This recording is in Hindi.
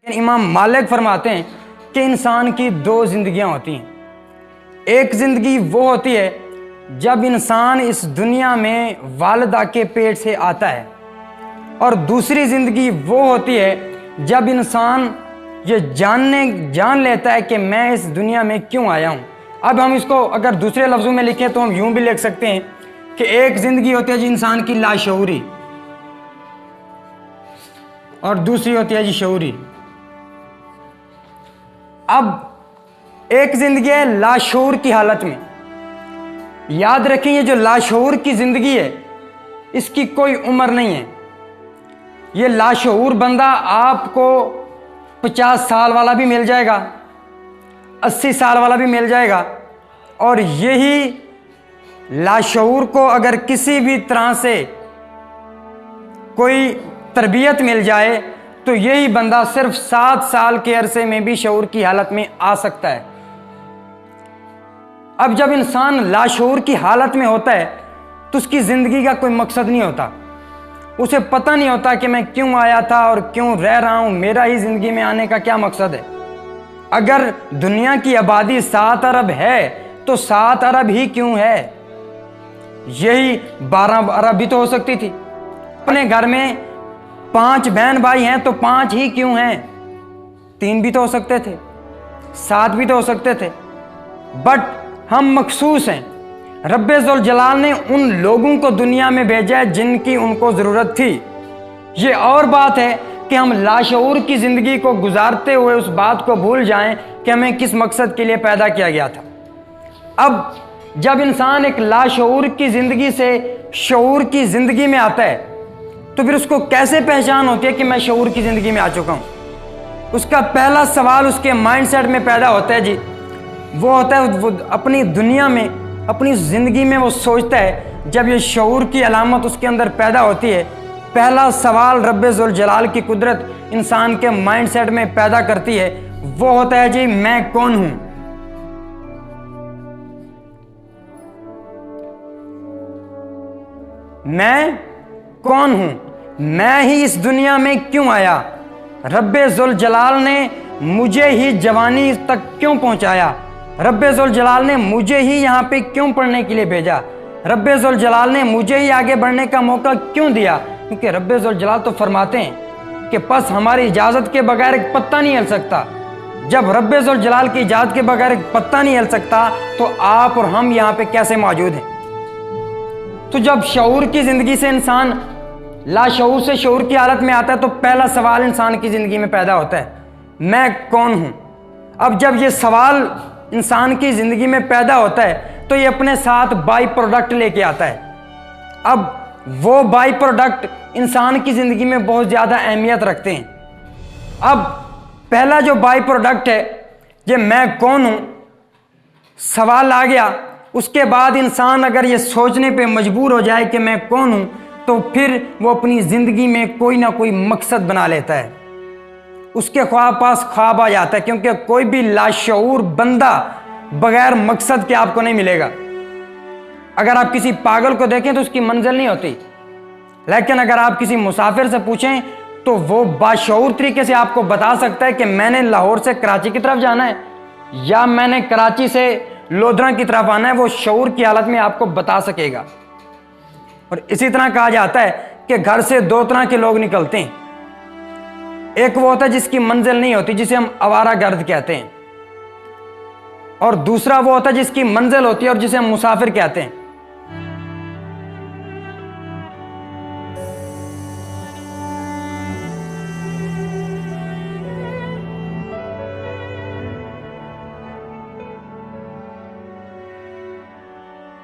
इमाम मालिक फरमाते हैं कि इंसान की दो जिंदगियां होती हैं। एक जिंदगी वो होती है जब इंसान इस दुनिया में वालिदा के पेट से आता है, और दूसरी जिंदगी वो होती है जब इंसान ये जान लेता है कि मैं इस दुनिया में क्यों आया हूँ। अब हम इसको अगर दूसरे लफ्ज़ों में लिखें तो हम यूं भी लिख सकते हैं कि एक जिंदगी होती है जी इंसान की लाशऊरी, और दूसरी होती है जी शऊरी। अब एक जिंदगी है लाशऊर की हालत में। याद रखें, ये जो लाशऊर की जिंदगी है इसकी कोई उम्र नहीं है। ये लाशऊर बंदा आपको 50 साल वाला भी मिल जाएगा, 80 साल वाला भी मिल जाएगा, और यही लाशऊर को अगर किसी भी तरह से कोई तरबियत मिल जाए तो यही बंदा सिर्फ 7 साल के अरसे में भी शऊर की हालत में आ सकता है। अब जब इंसान लाशऊर की हालत में होता है तो उसकी जिंदगी का कोई मकसद नहीं होता। उसे पता नहीं होता कि मैं क्यों आया था और क्यों रह रहा हूं, मेरा ही जिंदगी में आने का क्या मकसद है। अगर दुनिया की आबादी 7 अरब है तो 7 अरब ही क्यों है? यही 12 अरब भी तो हो सकती थी। अपने घर में 5 बहन भाई हैं तो 5 ही क्यों हैं? 3 भी तो हो सकते थे, 7 भी तो हो सकते थे। बट हम मखसूस हैं। रब्बे ज़ुल जलाल ने उन लोगों को दुनिया में भेजा है जिनकी उनको ज़रूरत थी। ये और बात है कि हम लाशऊर की ज़िंदगी को गुजारते हुए उस बात को भूल जाएं कि हमें किस मकसद के लिए पैदा किया गया था। अब जब इंसान एक लाशऊर की ज़िंदगी से शऊर की ज़िंदगी में आता है तो फिर उसको कैसे पहचान होती है कि मैं शऊर की ज़िंदगी में आ चुका हूँ? उसका पहला सवाल उसके माइंडसेट में पैदा होता है जी, वो होता है वो अपनी दुनिया में, अपनी ज़िंदगी में वो सोचता है। जब ये शऊर की अलामत उसके अंदर पैदा होती है, पहला सवाल रब्बे ज़ुल जलाल की कुदरत इंसान के माइंडसेट में पैदा करती है, वो होता है जी मैं कौन हूँ। मैं कौन हूं? मैं ही इस दुनिया में क्यों आया? रब्बे ज़ुल जलाल ने मुझे ही जवानी तक क्यों पहुंचाया? रब्बे ज़ुल जलाल ने मुझे ही यहाँ पे क्यों पढ़ने के लिए भेजा? रब्बे ज़ुल जलाल ने मुझे ही आगे बढ़ने का मौका क्यों दिया? क्योंकि रब्बे ज़ुल जलाल तो फरमाते हैं कि बस हमारी इजाज़त के बगैर एक पत्ता नहीं हिल सकता। जब रब्बे ज़ुल जलाल की इजाज़त के बगैर एक पत्ता नहीं हिल सकता तो आप और हम यहाँ पे कैसे मौजूद हैं? तो जब शऊर की ज़िंदगी से इंसान लाशऊर से शऊर की हालत में आता है तो पहला सवाल इंसान की ज़िंदगी में पैदा होता है, मैं कौन हूँ। अब जब ये सवाल इंसान की ज़िंदगी में पैदा होता है तो ये अपने साथ बाई प्रोडक्ट लेके आता है। अब वो बाई प्रोडक्ट इंसान की ज़िंदगी में बहुत ज़्यादा अहमियत रखते हैं। अब पहला जो बाई प्रोडक्ट है ये मैं कौन हूँ, सवाल आ गया। उसके बाद इंसान अगर ये सोचने पे मजबूर हो जाए कि मैं कौन हूँ तो फिर वो अपनी ज़िंदगी में कोई ना कोई मकसद बना लेता है। उसके पास ख्वाब आ जाता है, क्योंकि कोई भी लाशऊर बंदा बगैर मकसद के आपको नहीं मिलेगा। अगर आप किसी पागल को देखें तो उसकी मंजिल नहीं होती, लेकिन अगर आप किसी मुसाफिर से पूछें तो वो बाशऊर तरीके से आपको बता सकता है कि मैंने लाहौर से कराची की तरफ जाना है या मैंने कराची से लोधरा की तरफ आना है। वो शऊर की हालत में आपको बता सकेगा। और इसी तरह कहा जाता है कि घर से 2 तरह के लोग निकलते हैं। एक वो होता है जिसकी मंजिल नहीं होती, जिसे हम आवारागर्द कहते हैं, और दूसरा वो होता है जिसकी मंजिल होती है और जिसे हम मुसाफिर कहते हैं।